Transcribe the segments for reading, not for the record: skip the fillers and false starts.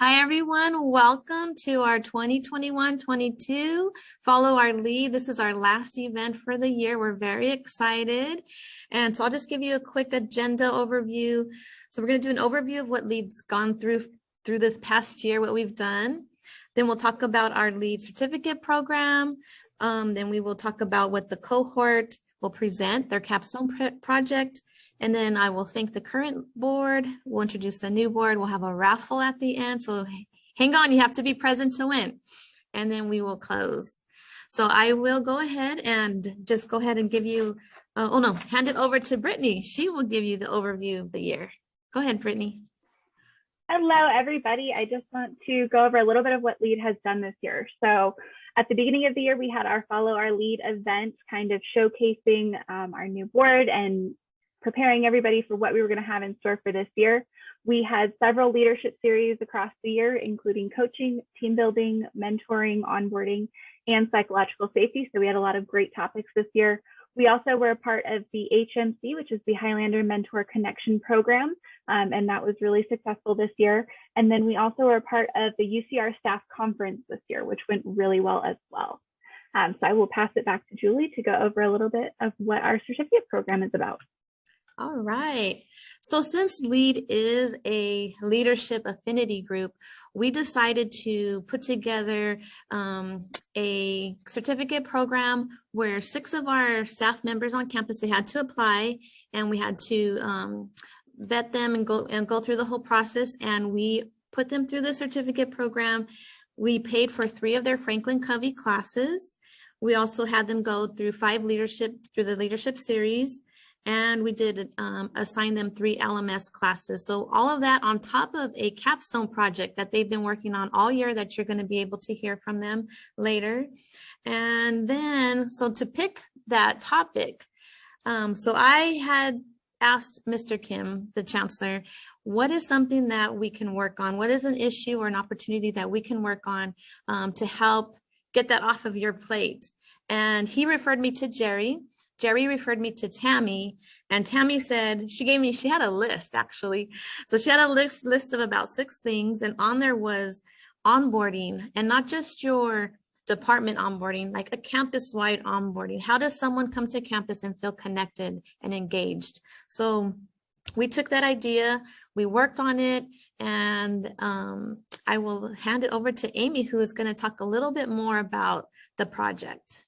Hi, everyone. Welcome to our 2021-22 Follow Our Lead. This is our last event for the year. We're very excited. And so I'll just give you a quick agenda overview. So we're going to do an overview of what LEAD's gone through this past year, what we've done. Then we'll talk about our LEAD certificate program. Then we will talk about what the cohort will present, their capstone project. And then I will thank the current board. We'll introduce the new board. We'll have a raffle at the end. So hang on, you have to be present to win. And then we will close. So I will go ahead and just go ahead and give you, hand it over to Brittany. She will give you the overview of the year. Go ahead, Brittany. Hello, everybody. I just want to go over a little bit of what LEAD has done this year. So at the beginning of the year, we had our Follow Our Lead event, kind of showcasing our new board and preparing everybody for what we were going to have in store for this year. We had several leadership series across the year, including coaching, team building, mentoring, onboarding, and psychological safety. So we had a lot of great topics this year. We also were a part of the HMC, which is the Highlander Mentor Connection Program, and that was really successful this year. And then we also were a part of the UCR Staff Conference this year, which went really well as well. So I will pass it back to Julie to go over a little bit of what our certificate program is about. All right. So since LEAD is a leadership affinity group, we decided to put together a certificate program where 6 of our staff members on campus, they had to apply, and we had to vet them and go through the whole process. And we put them through the certificate program. We paid for 3 of their Franklin Covey classes. We also had them go through through the leadership series. And we did assign them 3 LMS classes. So all of that on top of a capstone project that they've been working on all year that you're going to be able to hear from them later. And then, so to pick that topic, so I had asked Mr. Kim, the chancellor, what is something that we can work on? What is an issue or an opportunity that we can work on to help get that off of your plate? And he referred me to Jerry. Jerry referred me to Tammy, and Tammy said, she had a list actually. So she had a list of about 6 things, and on there was onboarding, and not just your department onboarding, like a campus-wide onboarding. How does someone come to campus and feel connected and engaged? So we took that idea, we worked on it, and I will hand it over to Amy, who is going to talk a little bit more about the project.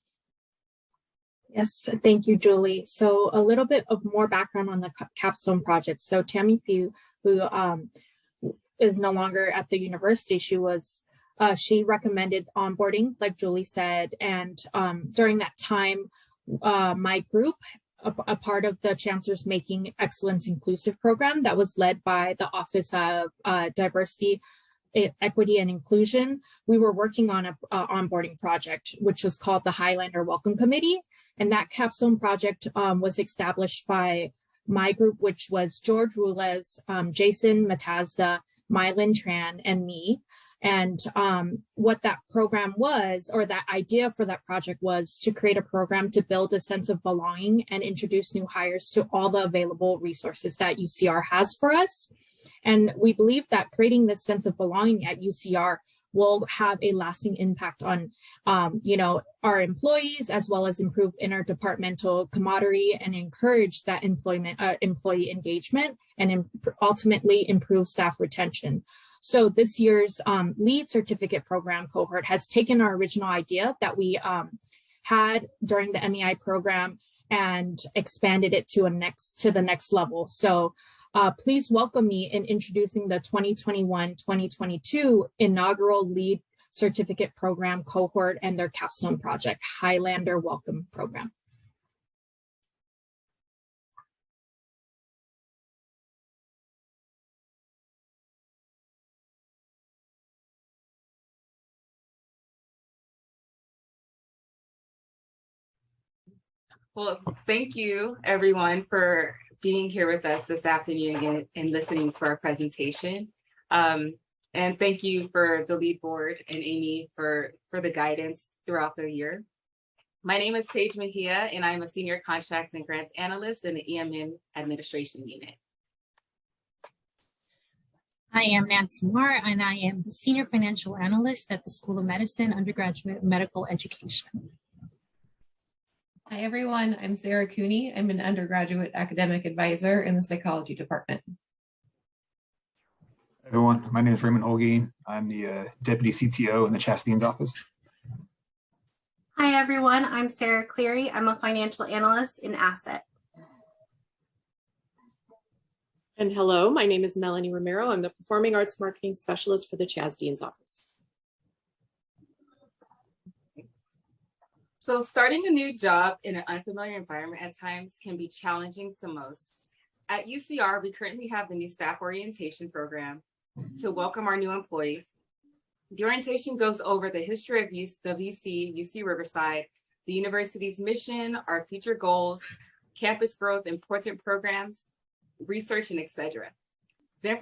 Yes, thank you, Julie. So a little bit of more background on the capstone project. So Tammy Few, who is no longer at the university, she recommended onboarding, like Julie said. And during that time, my group, a part of the Chancellor's Making Excellence Inclusive program that was led by the Office of Diversity, Equity and Inclusion, we were working on an onboarding project, which was called the Highlander Welcome Committee. And that capstone project was established by my group, which was George Rules, Jason Matazda, Mylin Tran, and me. And what that program was, or that idea for that project, was to create a program to build a sense of belonging and introduce new hires to all the available resources that UCR has for us. And we believe that creating this sense of belonging at UCR will have a lasting impact on, our employees, as well as improve interdepartmental camaraderie and encourage that employee engagement, and ultimately improve staff retention. So this year's LEAD certificate program cohort has taken our original idea that we had during the MEI program and expanded it to the next level. So please welcome me in introducing the 2021-2022 inaugural LEAD certificate program cohort and their capstone project, Highlander Welcome Program. Well, thank you everyone for being here with us this afternoon and listening to our presentation. And thank you for the LEAD board and Amy for the guidance throughout the year. My name is Paige Mejia, and I'm a senior contracts and grants analyst in the EMN administration unit. I am Nancy Marr, and I am the Senior Financial Analyst at the School of Medicine, Undergraduate Medical Education. Hi, everyone. I'm Sarah Cooney. I'm an undergraduate academic advisor in the psychology department. Everyone, my name is Raymond Holguin. I'm the Deputy CTO in the Chastain's office. Hi, everyone. I'm Sarah Cleary. I'm a financial analyst in Asset. And hello, my name is Melanie Romero. I'm the Performing Arts Marketing Specialist for the Chaz Dean's office. So starting a new job in an unfamiliar environment at times can be challenging to most. At UCR, we currently have the new staff orientation program to welcome our new employees. The orientation goes over the history of UC Riverside, the university's mission, our future goals, campus growth, important programs, research, and etc. The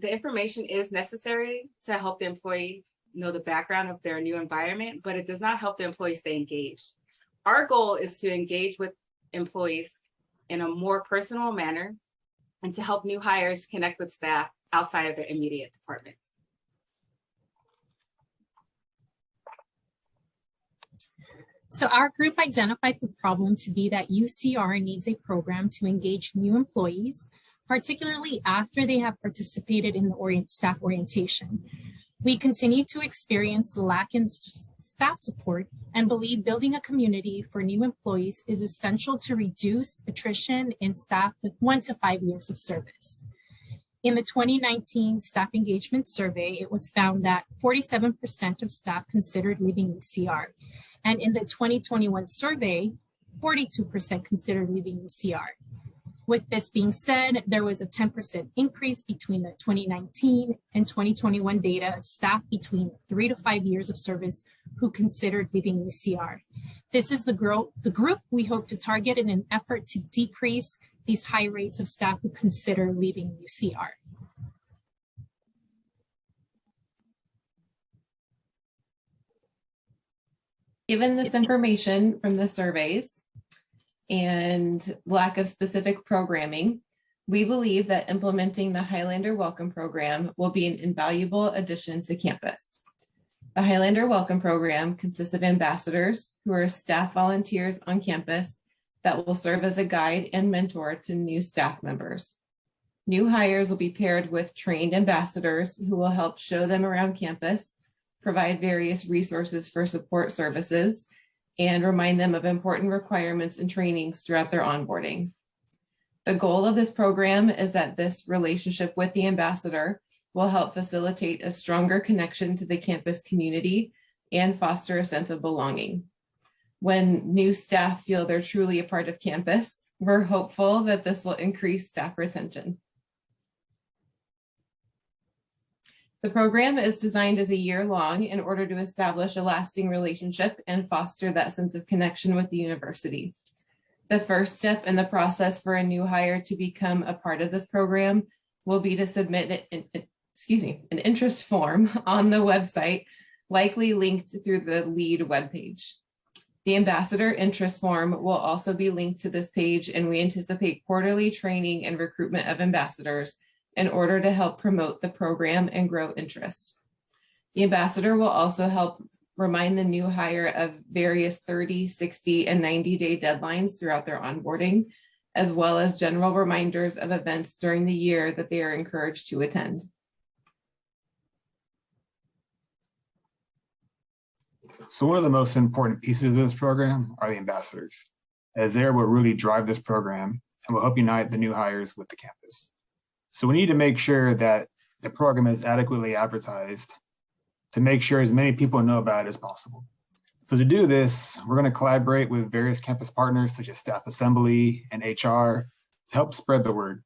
information is necessary to help the employee know the background of their new environment, but it does not help the employees stay engaged. Our goal is to engage with employees in a more personal manner and to help new hires connect with staff outside of their immediate departments. So our group identified the problem to be that UCR needs a program to engage new employees, particularly after they have participated in the staff orientation. We continue to experience lack in staff support and believe building a community for new employees is essential to reduce attrition in staff with 1 to 5 years of service. In the 2019 staff engagement survey, it was found that 47% of staff considered leaving UCR. And in the 2021 survey, 42% considered leaving UCR. With this being said, there was a 10% increase between the 2019 and 2021 data of staff between 3 to 5 years of service who considered leaving UCR. This is the group we hope to target in an effort to decrease these high rates of staff who consider leaving UCR. Given this information from the surveys and lack of specific programming, we believe that implementing the Highlander Welcome Program will be an invaluable addition to campus. The Highlander Welcome Program consists of ambassadors who are staff volunteers on campus that will serve as a guide and mentor to new staff members. New hires will be paired with trained ambassadors who will help show them around campus, provide various resources for support services, and remind them of important requirements and trainings throughout their onboarding. The goal of this program is that this relationship with the ambassador will help facilitate a stronger connection to the campus community and foster a sense of belonging. When new staff feel they're truly a part of campus, we're hopeful that this will increase staff retention. The program is designed as a year-long in order to establish a lasting relationship and foster that sense of connection with the university. The first step in the process for a new hire to become a part of this program will be to submit an interest form on the website, likely linked through the LEAD webpage. The ambassador interest form will also be linked to this page, and we anticipate quarterly training and recruitment of ambassadors in order to help promote the program and grow interest. The ambassador will also help remind the new hire of various 30, 60, and 90-day deadlines throughout their onboarding, as well as general reminders of events during the year that they are encouraged to attend. So one of the most important pieces of this program are the ambassadors, as they're what really drive this program and will help unite the new hires with the campus. So we need to make sure that the program is adequately advertised to make sure as many people know about it as possible. So to do this, we're going to collaborate with various campus partners such as Staff Assembly and HR to help spread the word.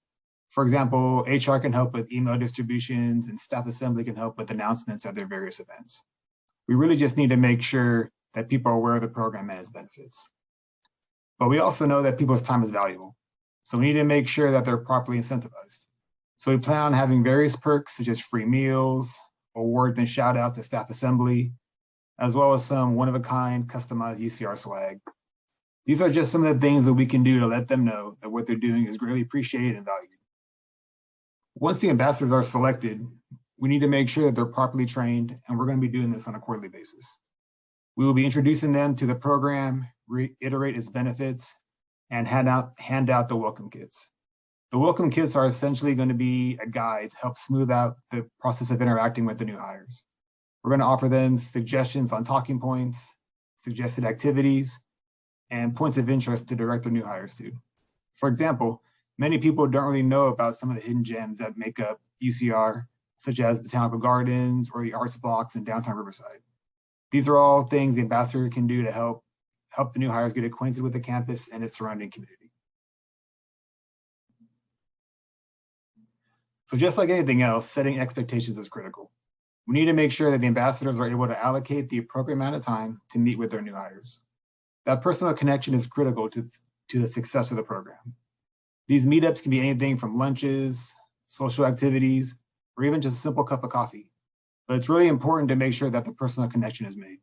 For example, HR can help with email distributions and Staff Assembly can help with announcements of their various events. We really just need to make sure that people are aware of the program and its benefits. But we also know that people's time is valuable. So we need to make sure that they're properly incentivized. So we plan on having various perks such as free meals, awards and shout outs to Staff Assembly, as well as some one-of-a-kind customized UCR swag. These are just some of the things that we can do to let them know that what they're doing is greatly appreciated and valued. Once the ambassadors are selected, we need to make sure that they're properly trained, and we're going to be doing this on a quarterly basis. We will be introducing them to the program, reiterate its benefits, and hand out the welcome kits. The welcome kits are essentially going to be a guide to help smooth out the process of interacting with the new hires. We're going to offer them suggestions on talking points, suggested activities, and points of interest to direct their new hires to. For example, many people don't really know about some of the hidden gems that make up UCR, such as botanical gardens or the arts blocks in downtown Riverside. These are all things the ambassador can do to help the new hires get acquainted with the campus and its surrounding community. So just like anything else, setting expectations is critical. We need to make sure that the ambassadors are able to allocate the appropriate amount of time to meet with their new hires. That personal connection is critical to the success of the program. These meetups can be anything from lunches, social activities, or even just a simple cup of coffee. But it's really important to make sure that the personal connection is made.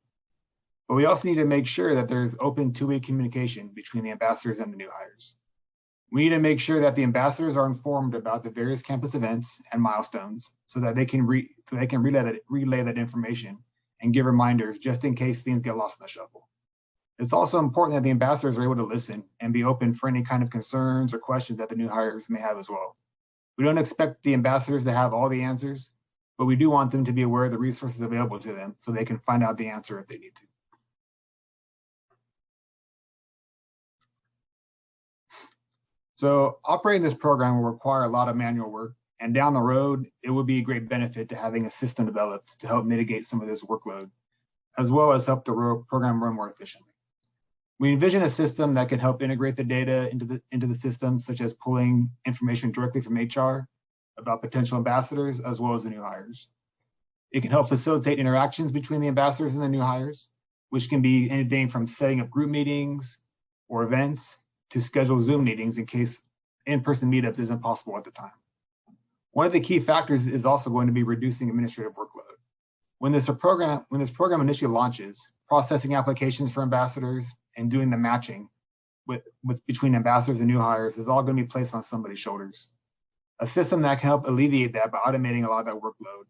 But we also need to make sure that there's open two-way communication between the ambassadors and the new hires. We need to make sure that the ambassadors are informed about the various campus events and milestones so that they can relay that information and give reminders just in case things get lost in the shuffle. It's also important that the ambassadors are able to listen and be open for any kind of concerns or questions that the new hires may have as well. We don't expect the ambassadors to have all the answers, but we do want them to be aware of the resources available to them so they can find out the answer if they need to. So operating this program will require a lot of manual work, and down the road, it will be a great benefit to having a system developed to help mitigate some of this workload, as well as help the program run more efficiently. We envision a system that can help integrate the data into the system, such as pulling information directly from HR about potential ambassadors, as well as the new hires. It can help facilitate interactions between the ambassadors and the new hires, which can be anything from setting up group meetings or events to schedule Zoom meetings in case in-person meetups isn't possible at the time. One of the key factors is also going to be reducing administrative workload. When this program initially launches, processing applications for ambassadors and doing the matching between ambassadors and new hires is all going to be placed on somebody's shoulders. A system that can help alleviate that by automating a lot of that workload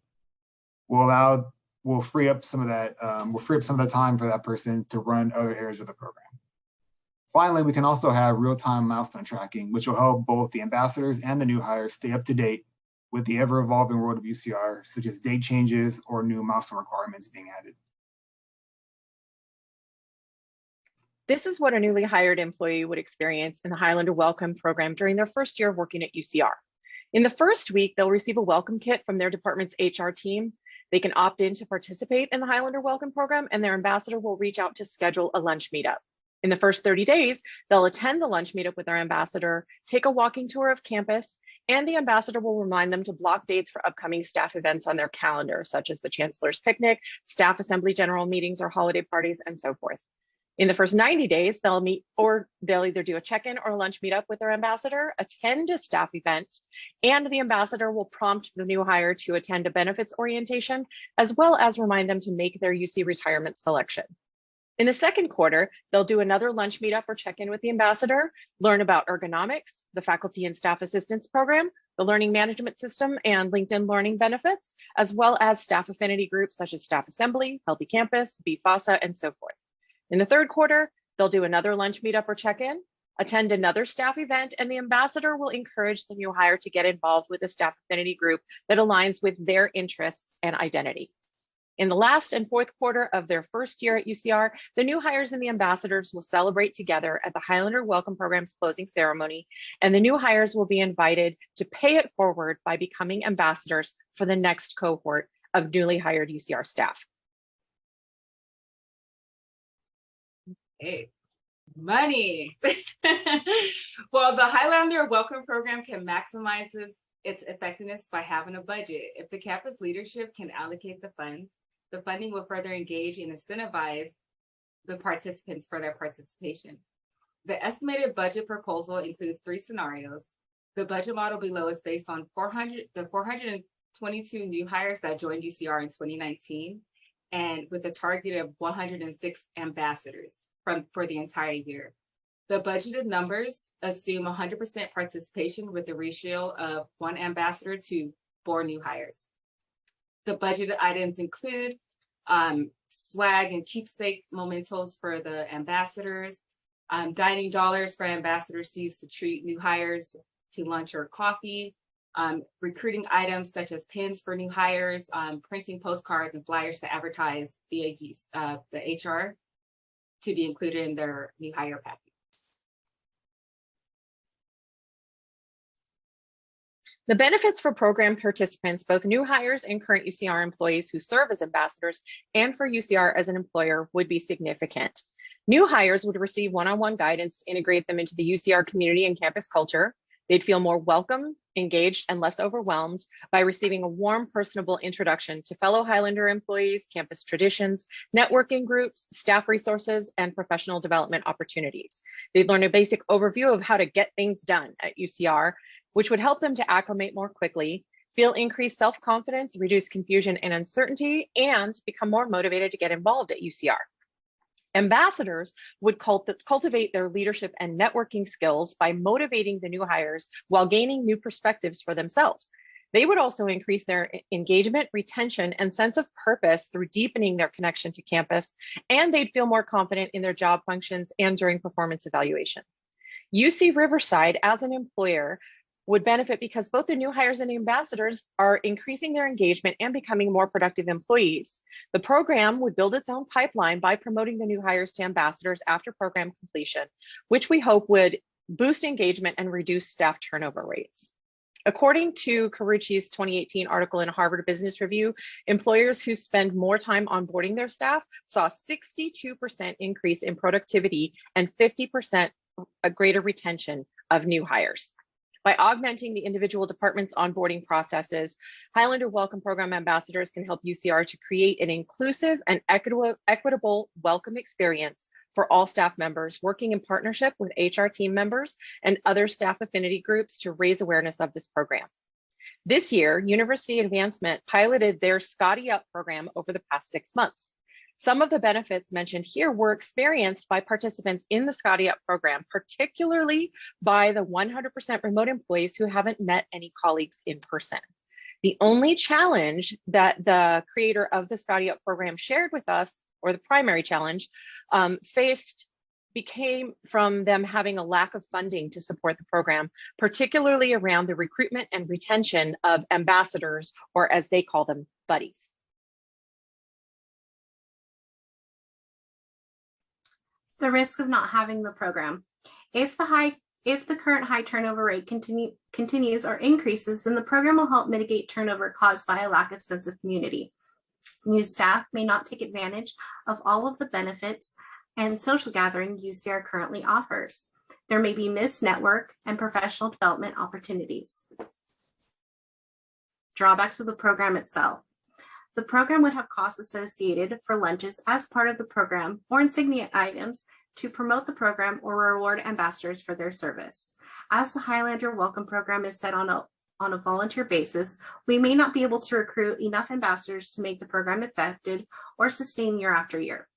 will free up some of the time for that person to run other areas of the program. Finally, we can also have real-time milestone tracking, which will help both the ambassadors and the new hires stay up to date with the ever-evolving world of UCR, such as date changes or new milestone requirements being added. This is what a newly hired employee would experience in the Highlander Welcome program during their first year of working at UCR. In the first week, they'll receive a welcome kit from their department's HR team. They can opt in to participate in the Highlander Welcome program, and their ambassador will reach out to schedule a lunch meetup. In the first 30 days, they'll attend the lunch meetup with their ambassador, take a walking tour of campus, and the ambassador will remind them to block dates for upcoming staff events on their calendar, such as the Chancellor's Picnic, staff assembly general meetings or holiday parties, and so forth. In the first 90 days, they'll meet, or they'll either do a check-in or a lunch meetup with their ambassador, attend a staff event, and the ambassador will prompt the new hire to attend a benefits orientation, as well as remind them to make their UC retirement selection. In the second quarter, they'll do another lunch meetup or check-in with the ambassador, learn about ergonomics, the faculty and staff assistance program, the learning management system, and LinkedIn learning benefits, as well as staff affinity groups such as Staff Assembly, Healthy Campus, BFASA, and so forth. In the third quarter, they'll do another lunch meetup or check-in, attend another staff event, and the ambassador will encourage the new hire to get involved with a staff affinity group that aligns with their interests and identity. In the last and fourth quarter of their first year at UCR, the new hires and the ambassadors will celebrate together at the Highlander Welcome Program's closing ceremony, and the new hires will be invited to pay it forward by becoming ambassadors for the next cohort of newly hired UCR staff. Hey, money. Well, the Highlander Welcome Program can maximize its effectiveness by having a budget. If the campus leadership can allocate the funds, the funding will further engage and incentivize the participants for their participation. The estimated budget proposal includes 3 scenarios. The budget model below is based on 422 new hires that joined UCR in 2019, and with a target of 106 ambassadors for the entire year. The budgeted numbers assume 100% participation with the ratio of 1 ambassador to 4 new hires. The budgeted items include swag and keepsake mementos for the ambassadors, dining dollars for ambassadors to use to treat new hires to lunch or coffee, recruiting items such as pins for new hires, printing postcards and flyers to advertise via the HR to be included in their new hire package. The benefits for program participants, both new hires and current UCR employees who serve as ambassadors, and for UCR as an employer, would be significant. New hires would receive one-on-one guidance to integrate them into the UCR community and campus culture. They'd feel more welcome, engaged, and less overwhelmed by receiving a warm, personable introduction to fellow Highlander employees, campus traditions, networking groups, staff resources, and professional development opportunities. They'd learn a basic overview of how to get things done at UCR, which would help them to acclimate more quickly, feel increased self-confidence, reduce confusion and uncertainty, and become more motivated to get involved at UCR. Ambassadors would cultivate their leadership and networking skills by motivating the new hires while gaining new perspectives for themselves. They would also increase their engagement, retention, and sense of purpose through deepening their connection to campus, and they'd feel more confident in their job functions and during performance evaluations. UC Riverside, as an employer, would benefit because both the new hires and the ambassadors are increasing their engagement and becoming more productive employees. The program would build its own pipeline by promoting the new hires to ambassadors after program completion, which we hope would boost engagement and reduce staff turnover rates. According to Carucci's 2018 article in Harvard Business Review, employers who spend more time onboarding their staff saw a 62% increase in productivity and 50% a greater retention of new hires. By augmenting the individual department's onboarding processes, Highlander Welcome Program ambassadors can help UCR to create an inclusive and equitable welcome experience for all staff members, working in partnership with HR team members and other staff affinity groups to raise awareness of this program. This year, University Advancement piloted their Scotty Up program over the past 6 months. Some of the benefits mentioned here were experienced by participants in the Scotty Up program, particularly by the 100% remote employees who haven't met any colleagues in person. The only challenge that the creator of the Scotty Up program shared with us, or the primary challenge, became from them having a lack of funding to support the program, particularly around the recruitment and retention of ambassadors, or as they call them, buddies. The risk of not having the program. If the current high turnover rate continues or increases, then the program will help mitigate turnover caused by a lack of sense of community. New staff may not take advantage of all of the benefits and social gathering UCR currently offers. There may be missed network and professional development opportunities. Drawbacks of the program itself. The program would have costs associated for lunches as part of the program or insignia items to promote the program or reward ambassadors for their service. As the Highlander Welcome Program is set on a volunteer basis, we may not be able to recruit enough ambassadors to make the program effective or sustain year after year.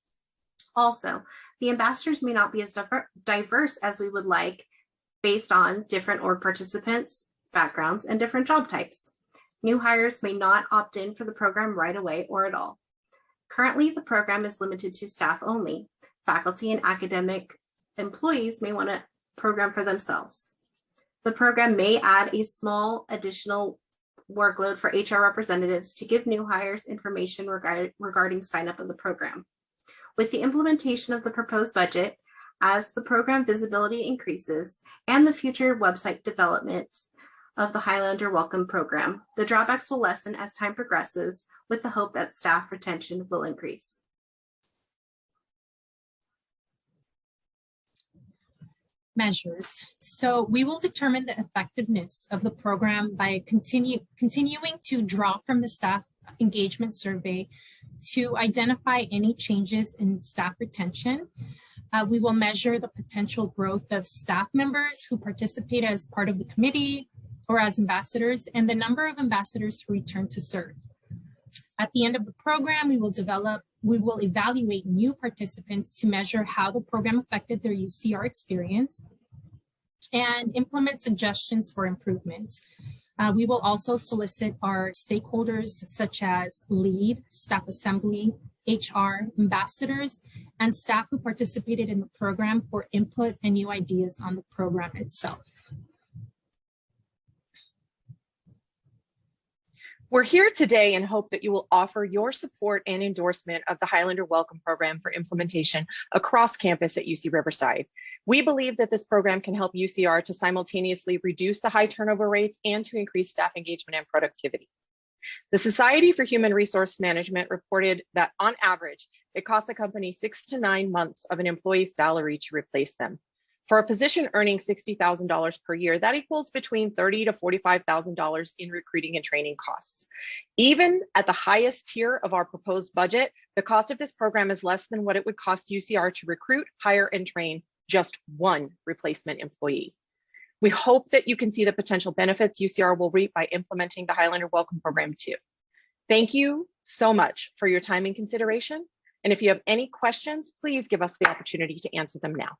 Also, the ambassadors may not be as diverse as we would like based on different org participants, backgrounds, and different job types. New hires may not opt in for the program right away or at all. Currently, the program is limited to staff only. Faculty and academic employees may want a program for themselves. The program may add a small additional workload for HR representatives to give new hires information regarding sign up of the program. With the implementation of the proposed budget, as the program visibility increases and the future website development of the Highlander Welcome Program, the drawbacks will lessen as time progresses, with the hope that staff retention will increase. Measures. So we will determine the effectiveness of the program by continuing to draw from the staff engagement survey to identify any changes in staff retention. We will measure the potential growth of staff members who participate as part of the committee or as ambassadors, and the number of ambassadors who return to serve. At the end of the program, we will evaluate new participants to measure how the program affected their UCR experience and implement suggestions for improvement. We will also solicit our stakeholders such as LEAD, staff assembly, HR, ambassadors, and staff who participated in the program for input and new ideas on the program itself. We're here today in hope that you will offer your support and endorsement of the Highlander Welcome Program for implementation across campus at UC Riverside. We believe that this program can help UCR to simultaneously reduce the high turnover rates and to increase staff engagement and productivity. The Society for Human Resource Management reported that on average, it costs a company 6 to 9 months of an employee's salary to replace them. For a position earning $60,000 per year, that equals between $30,000 to $45,000 in recruiting and training costs. Even at the highest tier of our proposed budget, the cost of this program is less than what it would cost UCR to recruit, hire, and train just one replacement employee. We hope that you can see the potential benefits UCR will reap by implementing the Highlander Welcome Program too. Thank you so much for your time and consideration. And if you have any questions, please give us the opportunity to answer them now.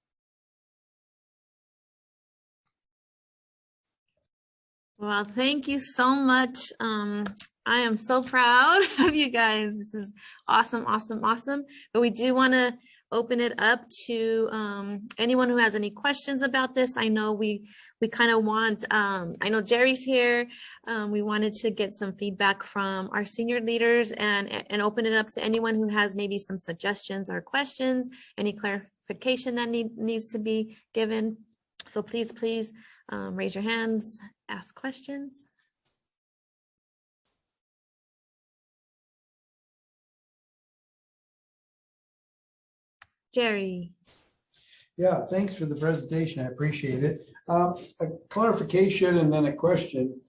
Well, thank you so much. I am so proud of you guys. This is awesome, awesome, awesome. But we do want to open it up to anyone who has any questions about this. I know we kind of want, I know Jerry's here. We wanted to get some feedback from our senior leaders and open it up to anyone who has maybe some suggestions or questions, any clarification that needs to be given. So please raise your hands, ask questions. Jerry. Yeah, thanks for the presentation. I appreciate it. A clarification and then a question,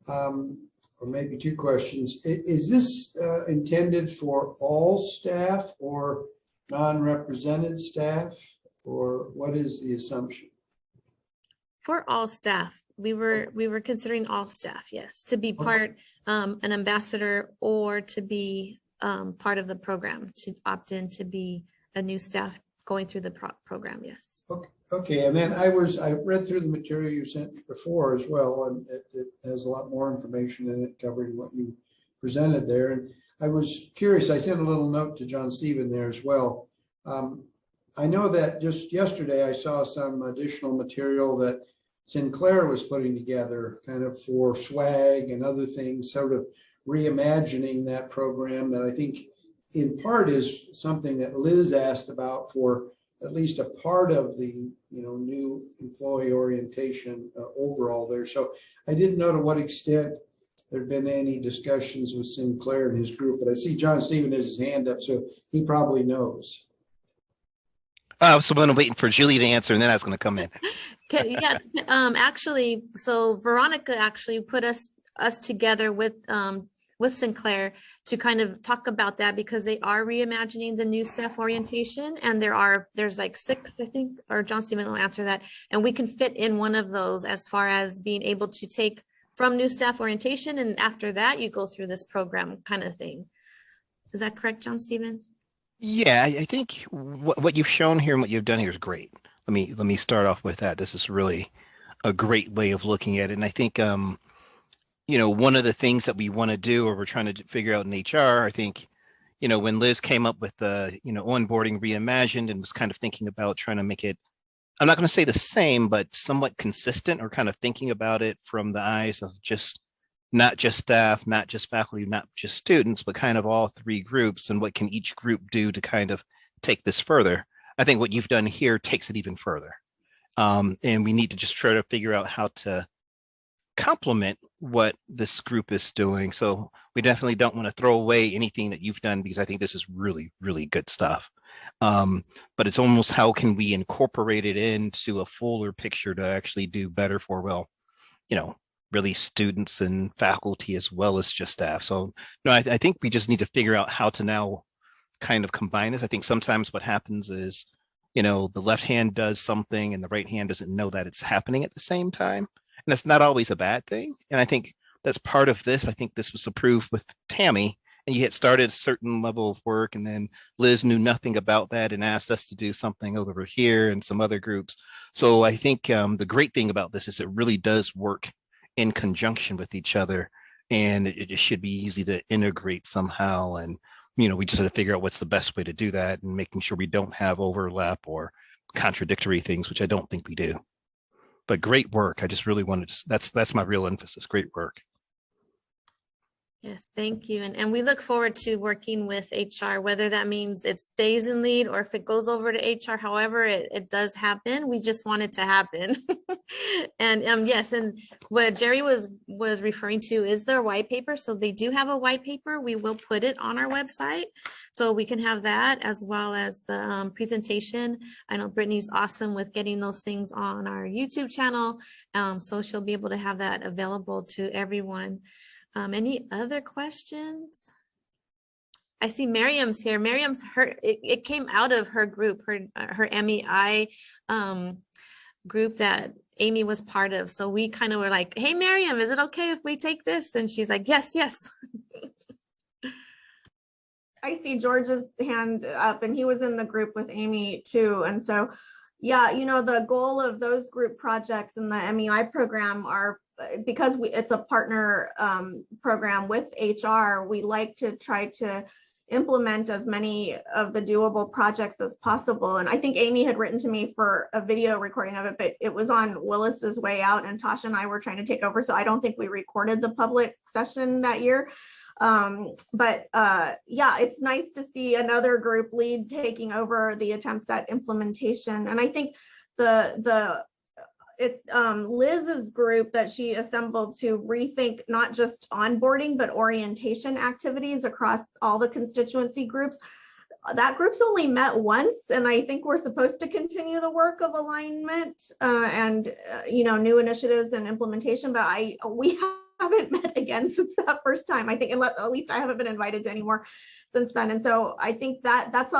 or maybe two questions. Is this intended for all staff or non-represented staff, or what is the assumption? For all staff. We were considering all staff, yes, to be part an ambassador or to be part of the program, to opt in to be a new staff going through the program, yes. Okay, and then I read through the material you sent before as well, and it has a lot more information in it covering what you presented there. And I was curious, I sent a little note to John Stephen there as well. I know that just yesterday I saw some additional material that Sinclair was putting together kind of for swag and other things, sort of reimagining that program that I think in part is something that Liz asked about for at least a part of the new employee orientation overall there. So I didn't know to what extent there'd been any discussions with Sinclair and his group, but I see John Stephen has his hand up, so he probably knows. So I'm waiting for Julie to answer, and then I was going to come in. Okay, yeah. Actually, so Veronica actually put us together with Sinclair to kind of talk about that, because they are reimagining the new staff orientation, and there's like 6, I think, or John Stephen will answer that, and we can fit in one of those as far as being able to take from new staff orientation, and after that you go through this program kind of thing. Is that correct, John Stevens? Yeah, I think what you've shown here and what you've done here is great. Let me start off with that. This is really a great way of looking at it. And I think, one of the things that we want to do, or we're trying to figure out in HR, I think, when Liz came up with the, onboarding reimagined and was kind of thinking about trying to make it, I'm not going to say the same, but somewhat consistent, or kind of thinking about it from the eyes of not just staff, not just faculty, not just students, but kind of all three groups, and what can each group do to kind of take this further. I think what you've done here takes it even further. And we need to just try to figure out how to complement what this group is doing. So we definitely don't want to throw away anything that you've done, because I think this is really, really good stuff. But it's almost how can we incorporate it into a fuller picture to actually do better for, really students and faculty as well as just staff. So no, I think we just need to figure out how to now kind of combine this. I think sometimes what happens is, the left hand does something and the right hand doesn't know that it's happening at the same time. And that's not always a bad thing. And I think that's part of this. I think this was approved with Tammy, and you had started a certain level of work, and then Liz knew nothing about that and asked us to do something over here and some other groups. So I think the great thing about this is it really does work in conjunction with each other, and it should be easy to integrate somehow. And we just have to figure out what's the best way to do that, and making sure we don't have overlap or contradictory things, which I don't think we do. But great work. I just really wanted to, that's my real emphasis. Great work. Yes, thank you. And we look forward to working with HR, whether that means it stays in lead or if it goes over to HR, however it does happen. We just want it to happen. And yes, and what Jerry was referring to is their white paper. So they do have a white paper. We will put it on our website so we can have that, as well as the presentation. I know Brittany's awesome with getting those things on our YouTube channel. So she'll be able to have that available to everyone. Any other questions? I see Miriam's here. Miriam's it came out of her group, her MEI group that Amy was part of. So we kind of were like, hey, Miriam, is it okay if we take this? And she's like, yes, yes. I see George's hand up, and he was in the group with Amy too. And so, yeah, the goal of those group projects in the MEI program are, because it's a partner program with HR, we like to try to implement as many of the doable projects as possible. And I think Amy had written to me for a video recording of it, but it was on Willis's way out, and Tasha and I were trying to take over. So I don't think we recorded the public session that year. But yeah, it's nice to see another group lead taking over the attempts at implementation. And I think Liz's group that she assembled to rethink not just onboarding, but orientation activities across all the constituency groups. That group's only met once, and I think we're supposed to continue the work of alignment and new initiatives and implementation, but we haven't met again since that first time. I think, at least I haven't been invited to any more since then. And so I think that's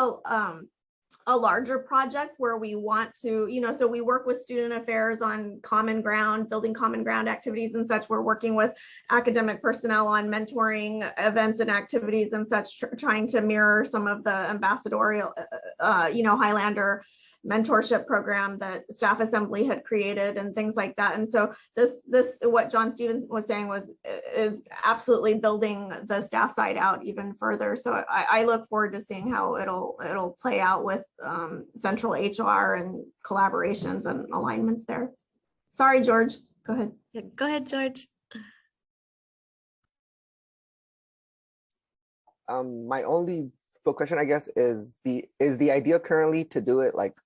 a larger project where we want to, so we work with student affairs on common ground, building common ground activities and such. We're working with academic personnel on mentoring events and activities and such, trying to mirror some of the ambassadorial, Highlander mentorship program that Staff Assembly had created and things like that. And so this what John Stevens was saying is absolutely building the staff side out even further. So I look forward to seeing how it'll play out with central HR and collaborations and alignments there. Sorry, George, go ahead. Yeah, go ahead, George. My only question, I guess, is the idea currently to do it like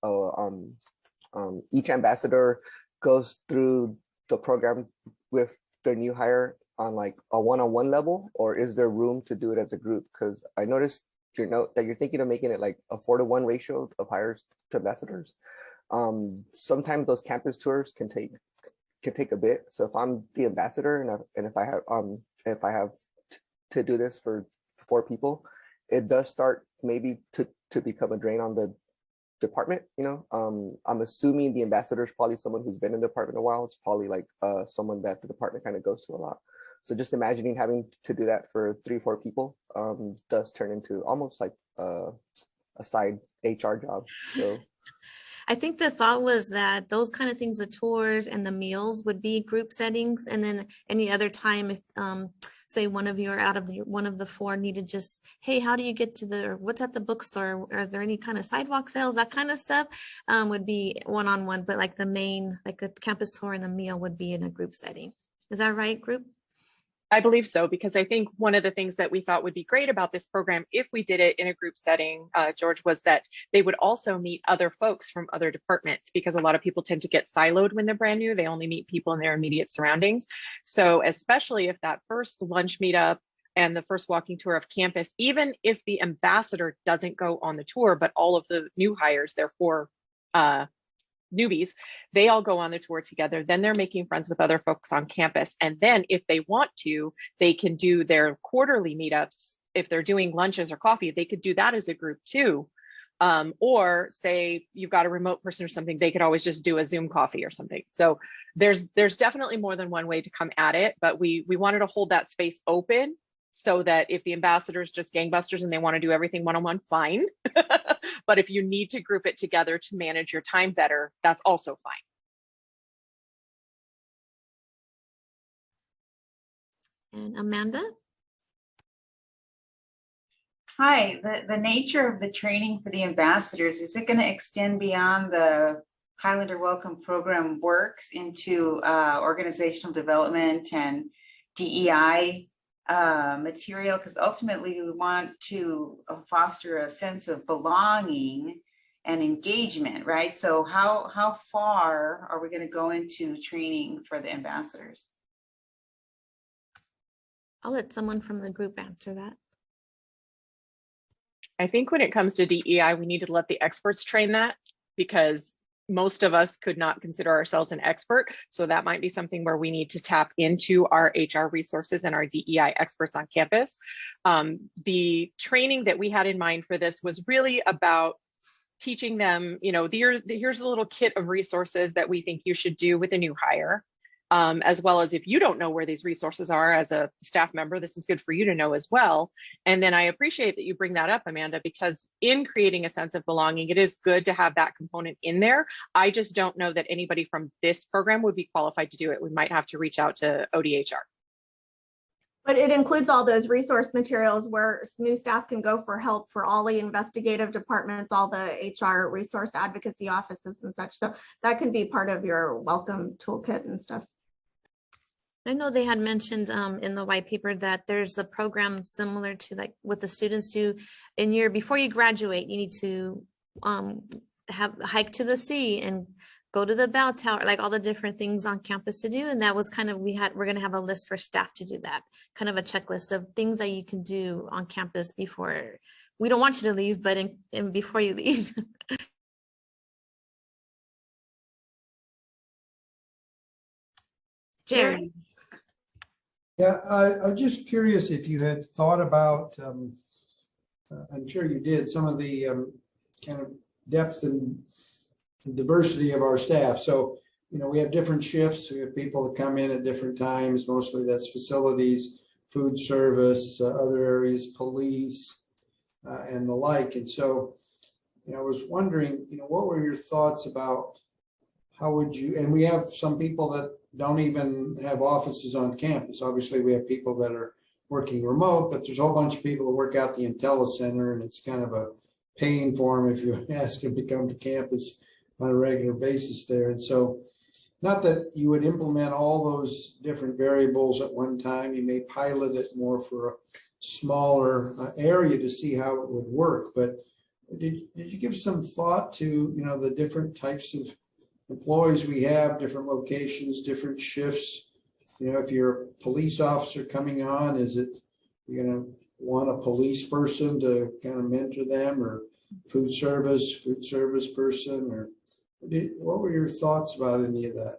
each ambassador goes through the program with their new hire on like a one-on-one level, or is there room to do it as a group? Because I noticed your note that you're thinking of making it like a 4-to-1 ratio of hires to ambassadors. Sometimes those campus tours can take a bit. So if I'm the ambassador and if I have to do this for 4 people, it does start maybe to become a drain on the department. I'm assuming the ambassador is probably someone who's been in the department a while. It's probably like someone that the department kind of goes to a lot. So just imagining having to do that for 3-4 people does turn into almost like a side HR job. So I think the thought was that those kind of things, the tours and the meals, would be group settings, and then any other time if say one of you are out of one of the 4 needed just, hey, how do you get to or what's at the bookstore? Are there any kind of sidewalk sales? That kind of stuff would be one-on-one, but like the main, like a campus tour and a meal would be in a group setting. Is that right, group? I believe so, because I think one of the things that we thought would be great about this program, if we did it in a group setting, George, was that they would also meet other folks from other departments, because a lot of people tend to get siloed when they're brand new. They only meet people in their immediate surroundings. So especially if that first lunch meetup and the first walking tour of campus, even if the ambassador doesn't go on the tour, but all of the new hires, therefore newbies, they all go on the tour together. Then they're making friends with other folks on campus. And then if they want to, they can do their quarterly meetups. If they're doing lunches or coffee, they could do that as a group too. Or say you've got a remote person or something, they could always just do a Zoom coffee or something. So there's definitely more than one way to come at it, but we wanted to hold that space open so that if the ambassador is just gangbusters and they want to do everything one-on-one, fine. But if you need to group it together to manage your time better, that's also fine. And Amanda? Hi, the nature of the training for the ambassadors, is it going to extend beyond the Highlander Welcome Program works into organizational development and DEI material? Because ultimately we want to foster a sense of belonging and engagement, right? So how far are we going to go into training for the ambassadors? I'll let someone from the group answer that. I think when it comes to DEI, we need to let the experts train that, because most of us could not consider ourselves an expert. So that might be something where we need to tap into our HR resources and our DEI experts on campus. The training that we had in mind for this was really about teaching them, you know, here's a little kit of resources that we think you should do with a new hire. As well as if you don't know where these resources are as a staff member, this is good for you to know as well. And then I appreciate that you bring that up, Amanda, because in creating a sense of belonging, it is good to have that component in there. I just don't know that anybody from this program would be qualified to do it. We might have to reach out to ODHR. But it includes all those resource materials where new staff can go for help for all the investigative departments, all the HR resource advocacy offices and such. So that can be part of your welcome toolkit and stuff. I know they had mentioned in the white paper that there's a program similar to like what the students do in before you graduate, you need to have hike to the sea and go to the bell tower, like all the different things on campus to do. And that was kind of, we're going to have a list for staff to do that, kind of a checklist of things that you can do on campus before, we don't want you to leave, but in before you leave. Jerry. Yeah, I'm just curious if you had thought about, I'm sure you did, some of the kind of depth and diversity of our staff. So, you know, we have different shifts. We have people that come in at different times. Mostly that's facilities, food service, other areas, police, and the like. And so, you know, I was wondering, you know, what were your thoughts about how would you, and we have some people that don't even have offices on campus. Obviously, we have people that are working remote, but there's a whole bunch of people that work out the IntelliCenter, and it's kind of a pain for them if you ask them to come to campus on a regular basis there. And so, not that you would implement all those different variables at one time. You may pilot it more for a smaller area to see how it would work. But did you give some thought to, you know, the different types of employees we have, different locations, different shifts? You know, if you're a police officer coming on, is it you're going to want a police person to kind of mentor them, or food service person, or what were your thoughts about any of that?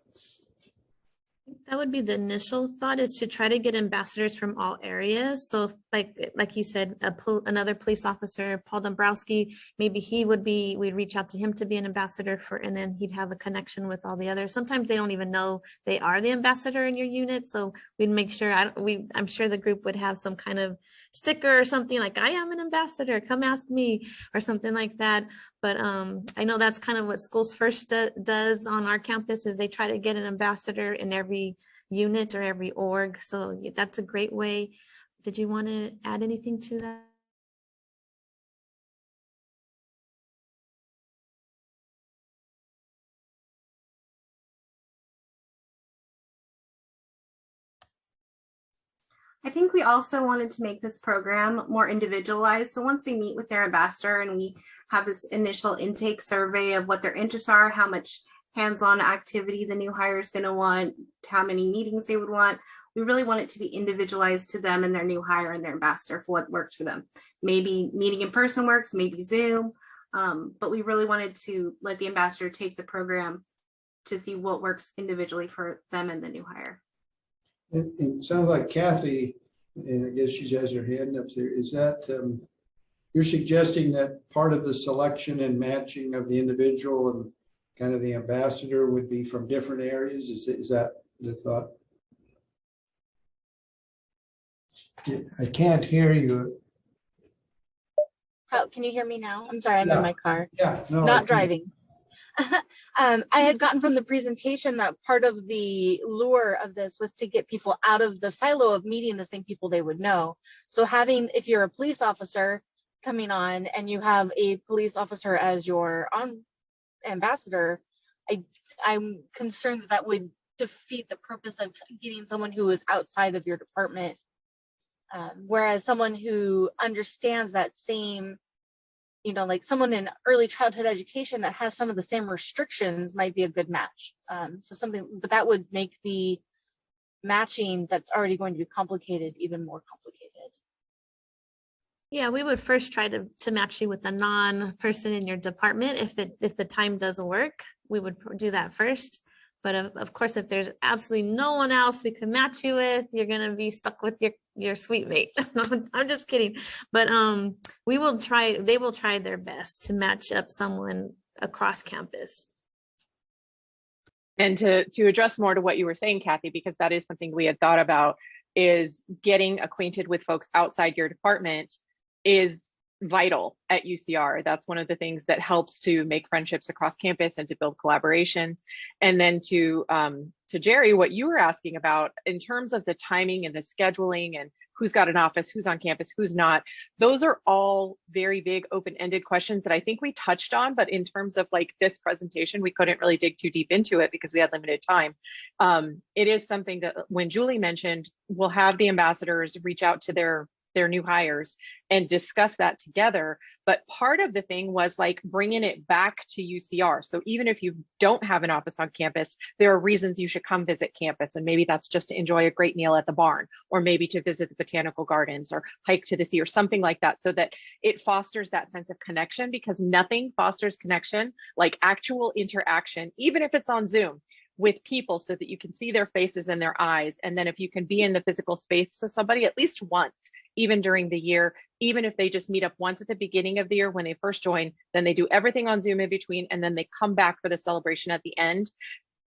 That would be the initial thought, is to try to get ambassadors from all areas. So like you said, another police officer, Paul Dombrowski, maybe we'd reach out to him to be an ambassador and then he'd have a connection with all the others. Sometimes they don't even know they are the ambassador in your unit. So we'd make sure, I'm sure the group would have some kind of sticker or something like, I am an ambassador, come ask me, or something like that. But I know that's kind of what Schools First does on our campus, is they try to get an ambassador in every unit or every org. So that's a great way. Did you want to add anything to that? I think we also wanted to make this program more individualized. So once they meet with their ambassador and we have this initial intake survey of what their interests are, how much hands-on activity the new hire is going to want, how many meetings they would want, we really want it to be individualized to them and their new hire and their ambassador for what works for them. Maybe meeting in person works, maybe Zoom, but we really wanted to let the ambassador take the program to see what works individually for them and the new hire. It sounds like Kathy, and I guess she has her hand up there, is that you're suggesting that part of the selection and matching of the individual and kind of the ambassador would be from different areas? Is that the thought? I can't hear you. Oh, can you hear me now? I'm sorry, I'm Yeah. in my car, Yeah, no. I not can't. driving. I had gotten from the presentation that part of the lure of this was to get people out of the silo of meeting the same people they would know. So having, if you're a police officer coming on and you have a police officer as your ambassador, I'm concerned that that would defeat the purpose of getting someone who is outside of your department. Whereas someone who understands that same, like someone in early childhood education that has some of the same restrictions might be a good match. But that would make the matching that's already going to be complicated even more complicated. Yeah, we would first try to match you with a non-person in your department. If the time doesn't work, we would do that first. But of course, if there's absolutely no one else we can match you with, you're gonna be stuck with your suite mate. I'm just kidding. But they will try their best to match up someone across campus. And to address more to what you were saying, Kathy, because that is something we had thought about, is getting acquainted with folks outside your department is vital at UCR. That's one of the things that helps to make friendships across campus and to build collaborations. And then to Jerry, what you were asking about in terms of the timing and the scheduling and who's got an office, who's on campus, who's not, those are all very big open-ended questions that I think we touched on, but in terms of like this presentation, we couldn't really dig too deep into it because we had limited time. It is something that when Julie mentioned, we'll have the ambassadors reach out to their new hires and discuss that together. But part of the thing was like bringing it back to UCR. So even if you don't have an office on campus, there are reasons you should come visit campus. And maybe that's just to enjoy a great meal at the barn, or maybe to visit the botanical gardens or hike to the sea or something like that, so that it fosters that sense of connection, because nothing fosters connection like actual interaction, even if it's on Zoom, with people, so that you can see their faces and their eyes. And then if you can be in the physical space with somebody at least once, even during the year, even if they just meet up once at the beginning of the year when they first join, then they do everything on Zoom in between, and then they come back for the celebration at the end.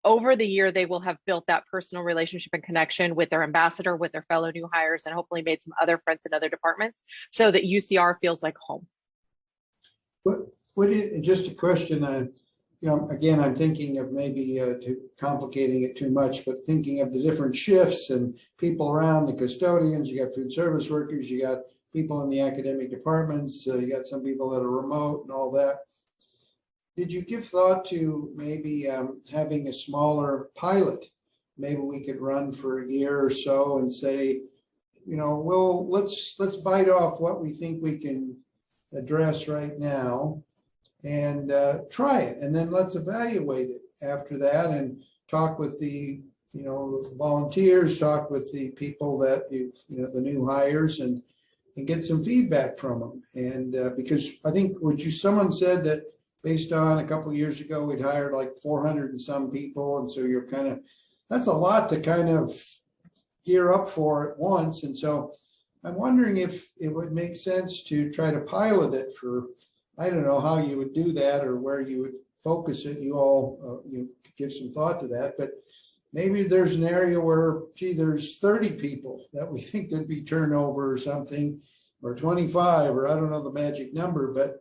Over the year, they will have built that personal relationship and connection with their ambassador, with their fellow new hires, and hopefully made some other friends in other departments, so that UCR feels like home. Just a question, again, I'm thinking of maybe complicating it too much, but thinking of the different shifts and people around, the custodians, you got food service workers, you got people in the academic departments, you got some people that are remote and all that. Did you give thought to maybe having a smaller pilot? Maybe we could run for a year or so and say, well, let's bite off what we think we can address right now and try it, and then let's evaluate it after that and talk with the volunteers, talk with the people that the new hires, and get some feedback from them. And because I think someone said that based on a couple of years ago we'd hired like 400 and some people, and so you're that's a lot to kind of gear up for at once. And so I'm wondering if it would make sense to try to pilot it for, I don't know how you would do that or where you would focus it. You all give some thought to that, but maybe there's an area where, there's 30 people that we think could be turnover or something, or 25, or I don't know the magic number, but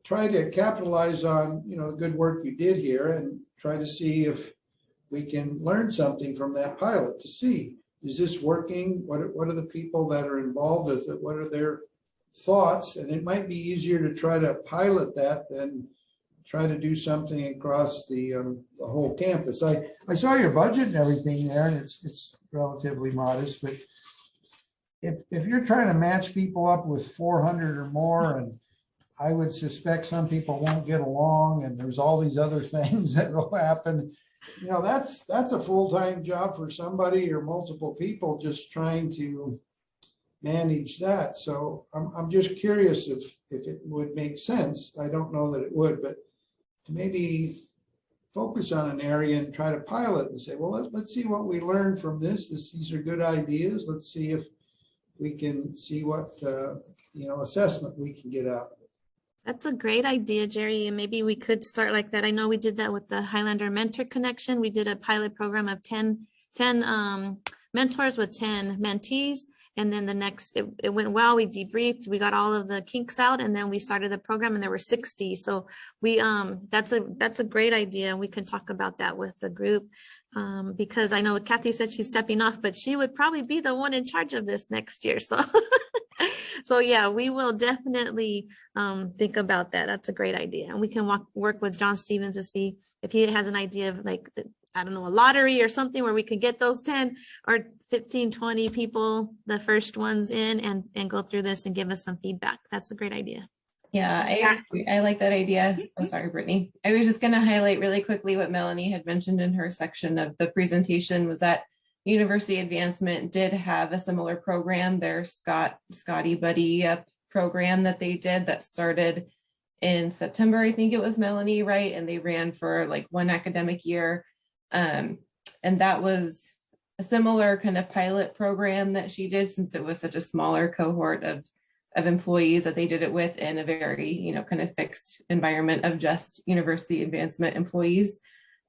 try to capitalize on, the good work you did here and try to see if we can learn something from that pilot to see, is this working? What are the people that are involved with it? What are their thoughts? And it might be easier to try to pilot that than try to do something across the whole campus. I saw your budget and everything there, and it's relatively modest, but if you're trying to match people up with 400 or more, and I would suspect some people won't get along, and there's all these other things that will happen, that's a full-time job for somebody or multiple people just trying to manage that. So I'm just curious if it would make sense. I don't know that it would, but to maybe focus on an area and try to pilot and say, well, let's see what we learn from this. These are good ideas. Let's see if we can see what assessment we can get out. That's a great idea, Jerry. And maybe we could start like that. I know we did that with the Highlander Mentor Connection. We did a pilot program of 10 mentors with 10 mentees. And then the next, it went well, we debriefed, we got all of the kinks out, and then we started the program and there were 60. So we, that's a great idea. And we can talk about that with the group because I know Kathy said she's stepping off, but she would probably be the one in charge of this next year. So, so yeah, we will definitely think about that. That's a great idea. And we can work with John Stevens to see if he has an idea of like, I don't know, a lottery or something where we could get those 10 or 15, 20 people, the first ones in and go through this and give us some feedback. That's a great idea. Yeah, I agree. I like that idea. Oh, sorry, Brittany. I was just going to highlight really quickly what Melanie had mentioned in her section of the presentation was that University Advancement did have a similar program, their Scotty Buddy program that they did that started in September. I think it was Melanie, right? And they ran for like one academic year. And that was a similar kind of pilot program that she did since it was such a smaller cohort of employees that they did it with in a very, you know, kind of fixed environment of just University Advancement employees.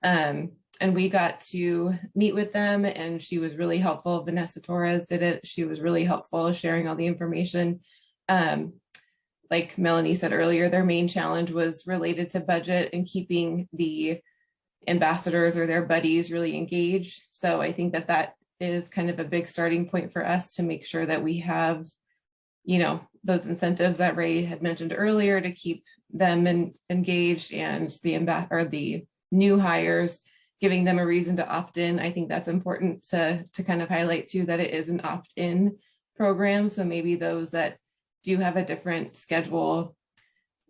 And we got to meet with them and she was really helpful. Vanessa Torres did it. She was really helpful sharing all the information. Like Melanie said earlier, their main challenge was related to budget and keeping the ambassadors or their buddies really engaged. So I think that that is kind of a big starting point for us to make sure that we have, you know, those incentives that Ray had mentioned earlier to keep them engaged and the new hires, giving them a reason to opt in. I think that's important to kind of highlight too, that it is an opt-in program. So maybe those that do have a different schedule,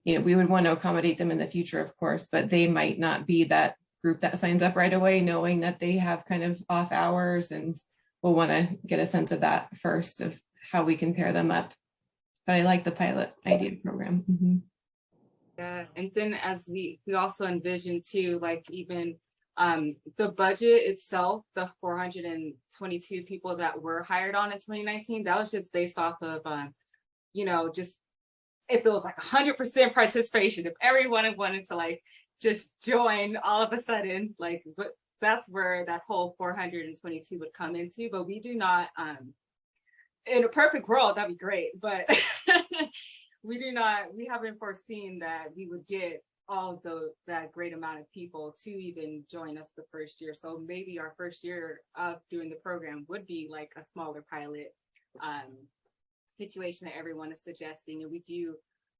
you know, we would want to accommodate them in the future, of course, but they might not be that group that signs up right away, knowing that they have kind of off hours, and we'll want to get a sense of that first of how we can pair them up. But I like the pilot idea program. Mm-hmm. Yeah, and then as we also envision too, like even the budget itself, the 422 people that were hired on in 2019, that was just based off of, you know, just if it was like 100% participation, if everyone wanted to like just join all of a sudden, like, but that's where that whole 422 would come into. But we do not, in a perfect world, that'd be great, but we haven't foreseen that we would get all of that great amount of people to even join us the first year. So maybe our first year of doing the program would be like a smaller pilot situation that everyone is suggesting. And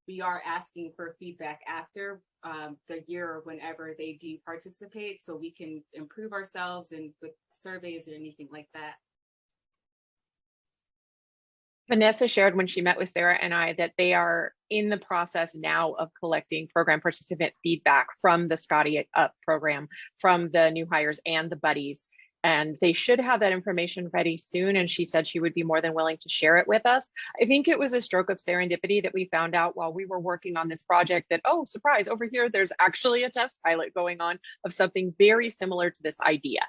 we are asking for feedback after the year or whenever they do participate, so we can improve ourselves and with surveys or anything like that. Vanessa shared when she met with Sarah and I that they are in the process now of collecting program participant feedback from the Scotty Up program, from the new hires and the buddies. And they should have that information ready soon. And she said she would be more than willing to share it with us. I think it was a stroke of serendipity that we found out while we were working on this project that, oh, surprise, over here, there's actually a test pilot going on of something very similar to this idea.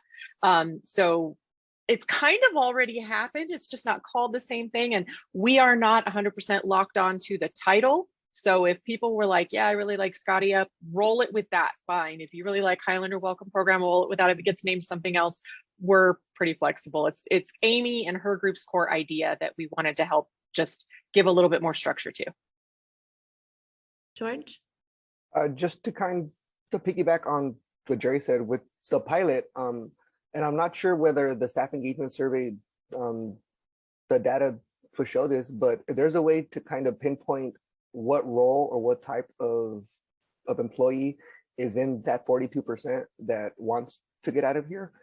So it's kind of already happened. It's just not called the same thing. And we are not 100% locked on to the title. So if people were like, yeah, I really like Scotty Up, roll it with that, fine. If you really like Highlander Welcome Program, roll it with that. If it gets named something else, we're pretty flexible. It's Amy and her group's core idea that we wanted to help just give a little bit more structure to. George? Just to piggyback on what Jerry said with the pilot, and I'm not sure whether the staff engagement survey, the data will show this, but if there's a way to kind of pinpoint what role or what type of employee is in that 42% that wants to get out of here,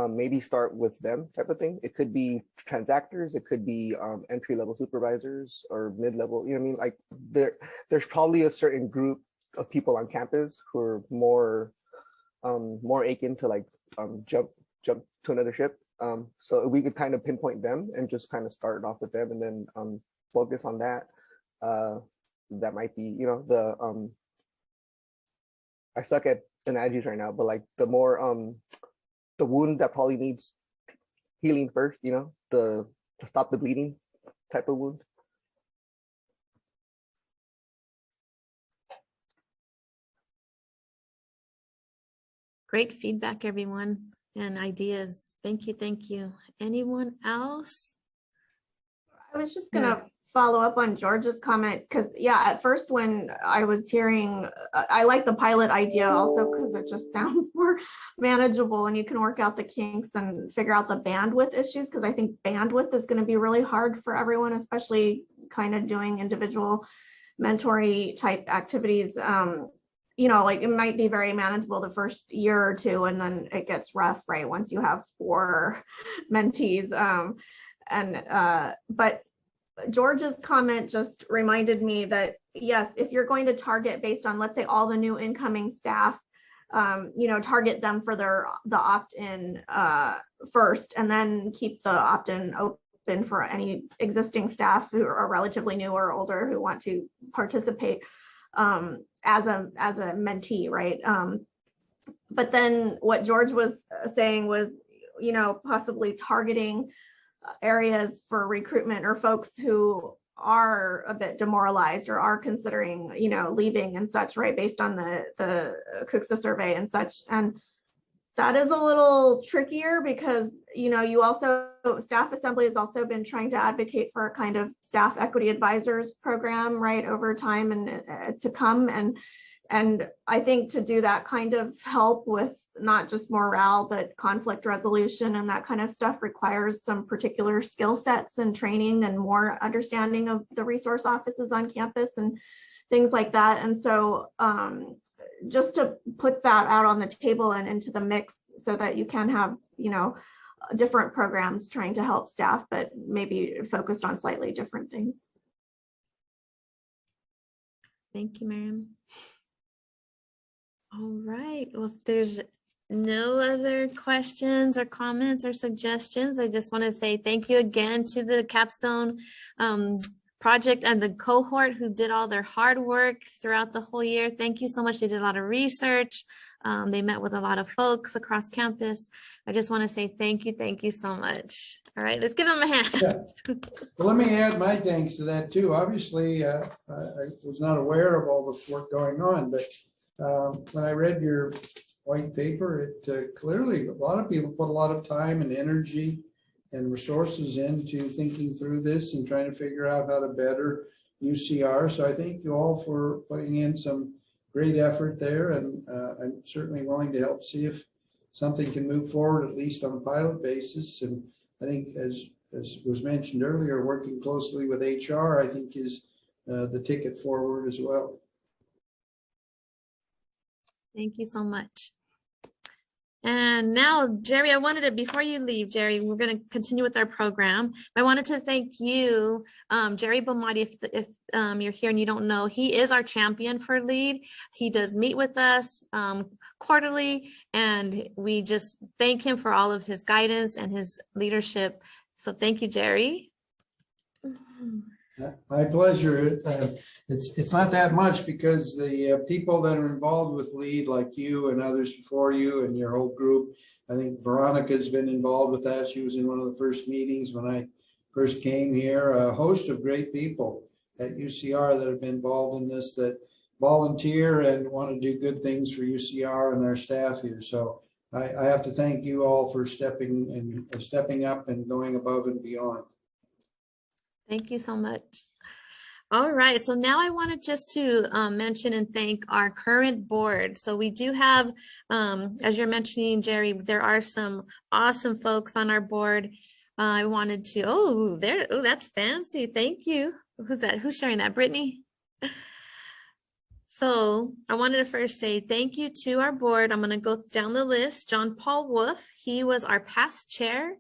maybe start with them type of thing. It could be transactors, it could be entry-level supervisors or mid-level, you know what I mean? Like there's probably a certain group of people on campus who are more akin to like jump to another ship. So we could kind of pinpoint them and just kind of start off with them and then focus on that. That might be, you know, the I suck at analogies right now, but like the more the wound that probably needs healing first, you know, to stop the bleeding type of wound. Great feedback, everyone. and ideas. Thank you. Thank you. Anyone else? I was just gonna follow up on George's comment because yeah, at first when I was hearing, I like the pilot idea also because it just sounds more manageable and you can work out the kinks and figure out the bandwidth issues because I think bandwidth is going to be really hard for everyone, especially kind of doing individual mentoring type activities. You know, like it might be very manageable the first year or two and then it gets rough, right? Once you have 4 mentees. But George's comment just reminded me that yes, if you're going to target based on, let's say, all the new incoming staff, you know, target them for the opt-in first, and then keep the opt-in open for any existing staff who are relatively new or older who want to participate as a mentee, right? But then what George was saying was, you know, possibly targeting areas for recruitment or folks who are a bit demoralized or are considering, you know, leaving and such, right, based on the CUCSA survey and such. And that is a little trickier because, you know, you also, Staff Assembly has also been trying to advocate for a kind of staff equity advisors program, right, over time and to come. And I think to do that kind of help with not just morale, but conflict resolution and that kind of stuff requires some particular skill sets and training and more understanding of the resource offices on campus and things like that. And so just to put that out on the table and into the mix so that you can have, you know, different programs trying to help staff, but maybe focused on slightly different things. Thank you, Miriam. All right, well, if there's no other questions or comments or suggestions, I just want to say thank you again to the Capstone project and the cohort who did all their hard work throughout the whole year. Thank you so much. They did a lot of research. They met with a lot of folks across campus. I just want to say thank you so much. All right, let's give them a hand. Yeah. Well, let me add my thanks to that too. Obviously, I was not aware of all the work going on, but when I read your white paper, it clearly a lot of people put a lot of time and energy and resources into thinking through this and trying to figure out how to better UCR. So I thank you all for putting in some great effort there, and I'm certainly willing to help see if something can move forward, at least on a pilot basis. And I think, as was mentioned earlier, working closely with HR, I think is the ticket forward as well. Thank you so much. And now, Jerry, I wanted to, before you leave, Jerry, we're going to continue with our program. I wanted to thank you, Jerry Bomati, if you're here and you don't know, he is our champion for LEAD. He does meet with us quarterly, and we just thank him for all of his guidance and his leadership. So thank you, Jerry. My pleasure. It's not that much because the people that are involved with LEAD, like you and others before you and your whole group, I think Veronica's been involved with that. She was in one of the first meetings when I first came here. A host of great people at UCR that have been involved in this, that volunteer and want to do good things for UCR and our staff here. So I have to thank you all for stepping up and going above and beyond. Thank you so much. All right, so now I wanted just to mention and thank our current board. So we do have, as you're mentioning, Jerry, there are some awesome folks on our board. I wanted to, that's fancy. Thank you. Who's that? Who's sharing that? Brittany? So I wanted to first say thank you to our board. I'm going to go down the list. John Paul Wolf, he was our past chair.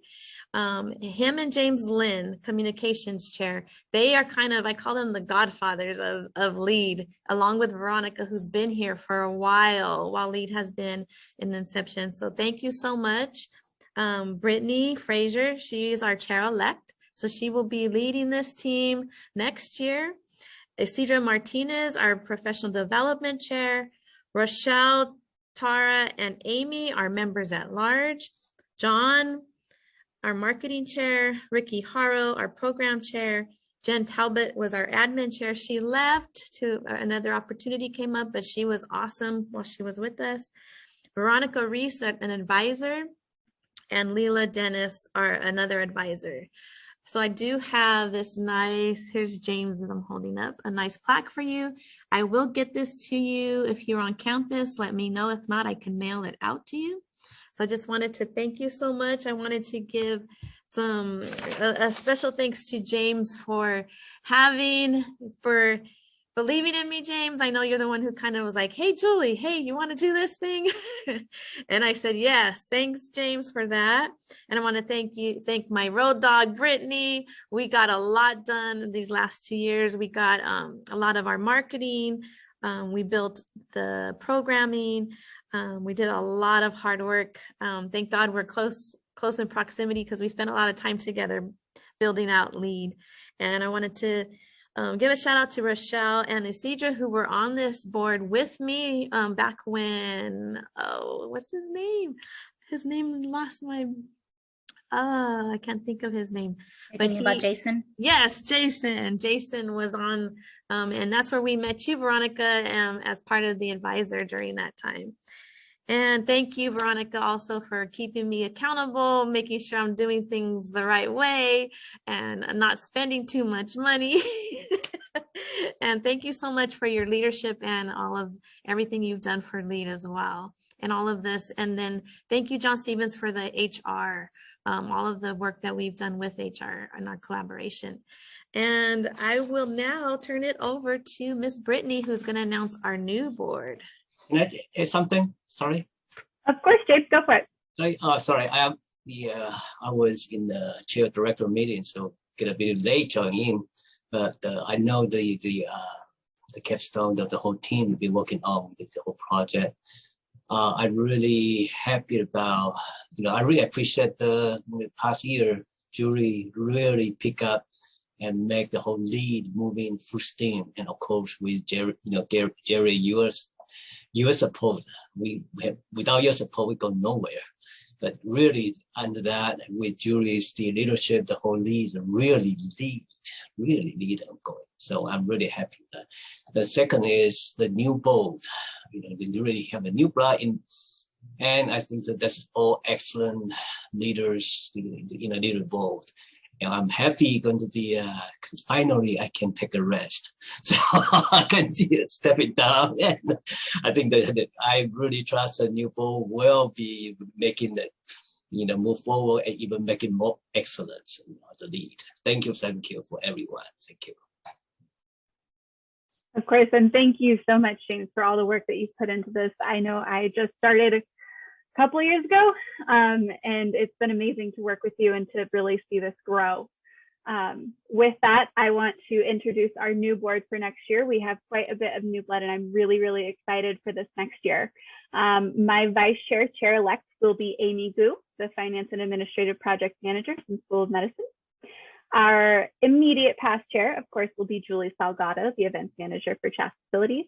Him and James Lynn, communications chair, they are kind of, I call them the godfathers of LEAD, along with Veronica, who's been here for a while LEAD has been in inception. So thank you so much. Brittany Frazier, she is our chair-elect, so she will be leading this team next year. Isidra Martinez, our professional development chair. Rochelle, Tara, and Amy are members at large. John, our marketing chair. Ricky Haro, our program chair. Jen Talbot was our admin chair. She left to another opportunity came up, but she was awesome while she was with us. Veronica Reese, an advisor. and Leela Dennis are another advisor. So I do have this nice, here's James as I'm holding up, a nice plaque for you. I will get this to you if you're on campus, let me know. If not, I can mail it out to you. So I just wanted to thank you so much. I wanted to give a special thanks to James for believing in me, James. I know you're the one who kind of was like, hey, Julie, hey, you want to do this thing? And I said, yes, thanks, James, for that. And I want to thank my road dog, Brittany. We got a lot done these last 2 years. We got a lot of our marketing. We built the programming. We did a lot of hard work. Thank God we're close in proximity because we spent a lot of time together building out LEAD. And I wanted to give a shout out to Rochelle and Isidra, who were on this board with me back when, what's his name? His name lost my, I can't think of his name. But about Jason? Yes, Jason. Jason was on, and that's where we met you, Veronica, as part of the advisor during that time. And thank you, Veronica, also for keeping me accountable, making sure I'm doing things the right way and not spending too much money. And thank you so much for your leadership and all of everything you've done for LEAD as well, and all of this. And then thank you, John Stevens, for the HR, all of the work that we've done with HR and our collaboration. And I will now turn it over to Miss Brittany, who's going to announce our new board. Can I add something? Sorry. Of course, James, go for it. Sorry, I am I was in the chair director meeting, so get a bit late joining in. But I know the capstone that the whole team will be working on the whole project. I'm really happy about, I really appreciate the past year, Julie really pick up and make the whole LEAD moving full steam. And of course, with Jerry, Jerry, your support, without your support, we go nowhere. But really, under that, with Julie's leadership, the whole LEAD really lead ongoing. So I'm really happy with that. The second is the new board. We really have a new blood in, and I think that's all excellent leaders in a leader board. And I'm happy going to be, finally I can take a rest. So I can step it down. And I think that I really trust the new board will be making the, move forward and even make it more excellent, the LEAD. Thank you for everyone. Thank you. Of course, and thank you so much, James, for all the work that you've put into this. I know I just started a couple of years ago, and it's been amazing to work with you and to really see this grow. With that, I want to introduce our new board for next year. We have quite a bit of new blood, and I'm really, really excited for this next year. My vice chair, chair-elect, will be Amy Gu, the Finance and Administrative Project Manager from School of Medicine. Our immediate past chair, of course, will be Julie Salgado, the Events Manager for CHAS Facilities.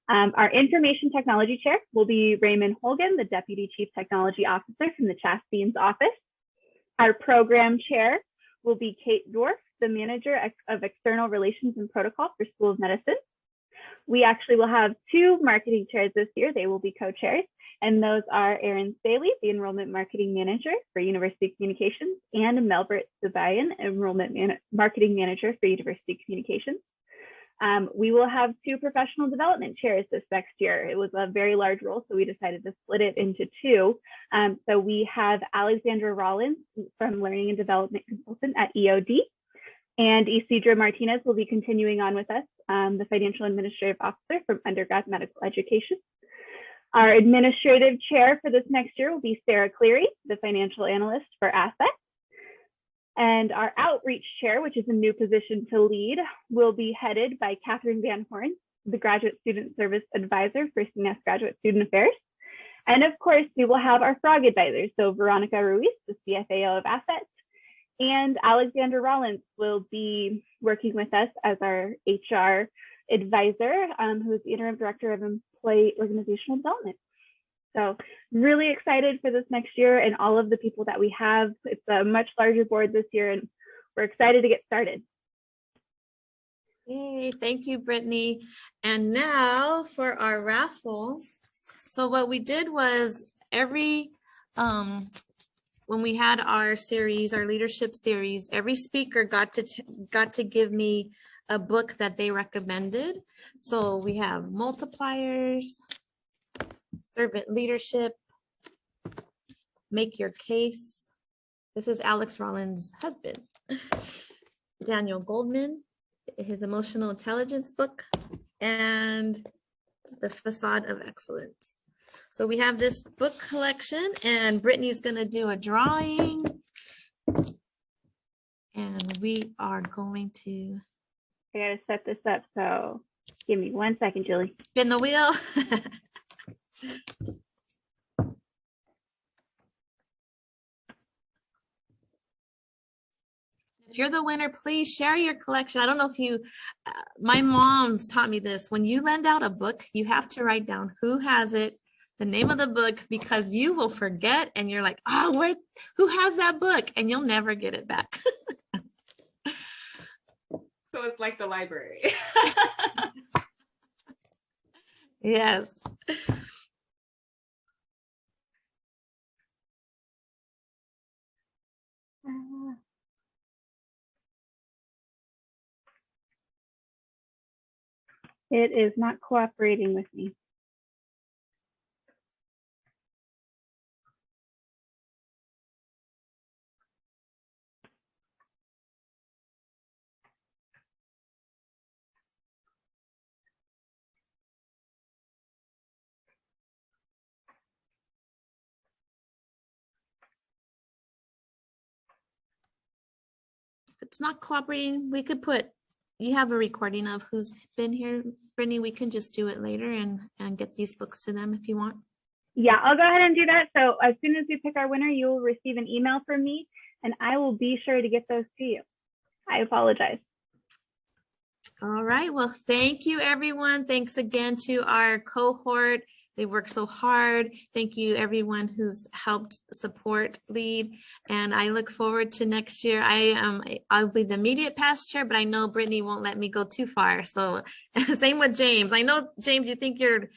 Our Information Technology Chair will be Raymond Holgan, the Deputy Chief Technology Officer from the CHAS Dean's Office. Our Program Chair will be Kate Dorff, the Manager of External Relations and Protocol for School of Medicine. We actually will have 2 marketing chairs this year. They will be co-chairs, and those are Erin Staley, the Enrollment Marketing Manager for University Communications, and Melbert Zubayan, Enrollment Marketing Manager for University Communications. We will have 2 professional development chairs this next year. It was a very large role, so we decided to split it into 2. So we have Alexandra Rollins from Learning and Development Consultant at EOD, and Isidra Martinez will be continuing on with us, the Financial Administrative Officer from Undergrad Medical Education. Our administrative chair for this next year will be Sarah Cleary, the Financial Analyst for Asset. And our outreach chair, which is a new position to lead, will be headed by Catherine Van Horn, the Graduate Student Service Advisor for CNES Graduate Student Affairs. And of course, we will have our frog advisors. So Veronica Ruiz, the CFAO of Assets, and Alexander Rollins will be working with us as our HR advisor, who is the Interim Director of Employee Organizational Development. So really excited for this next year and all of the people that we have. It's a much larger board this year, and we're excited to get started. Yay, thank you, Brittany. And now for our raffle. So what we did was every when we had our series, our leadership series, every speaker got to give me a book that they recommended. So we have Multipliers, Servant Leadership, Make Your Case. This is Alex Rollins' husband. Daniel Goldman, his Emotional Intelligence book, and The Facade of Excellence. So we have this book collection, and Brittany's gonna do a drawing. And we are going to I gotta set this up, so give me 1 second, Julie. spin the wheel. If you're the winner, please share your collection. I don't know if you, my mom's taught me this. When you lend out a book, you have to write down who has it, the name of the book, because you will forget and you're like, oh, who has that book? And you'll never get it back. So it's like the library. Yes. It is not cooperating with me. If it's not cooperating, we could put, you have a recording of who's been here, Brittany. We can just do it later and get these books to them if you want. Yeah, I'll go ahead and do that. So as soon as we pick our winner, you will receive an email from me, and I will be sure to get those to you. I apologize. All right. Well, thank you, everyone. Thanks again to our cohort. They work so hard. Thank you, everyone who's helped support LEAD. And I look forward to next year. I'll be the immediate past chair, but I know Brittany won't let me go too far. So same with James. I know, James, you think you're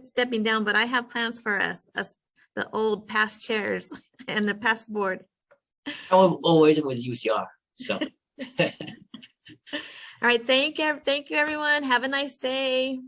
stepping down, but I have plans for us, the old past chairs and the past board. I'm always with UCR. So. All right. Thank you, everyone. Have a nice day.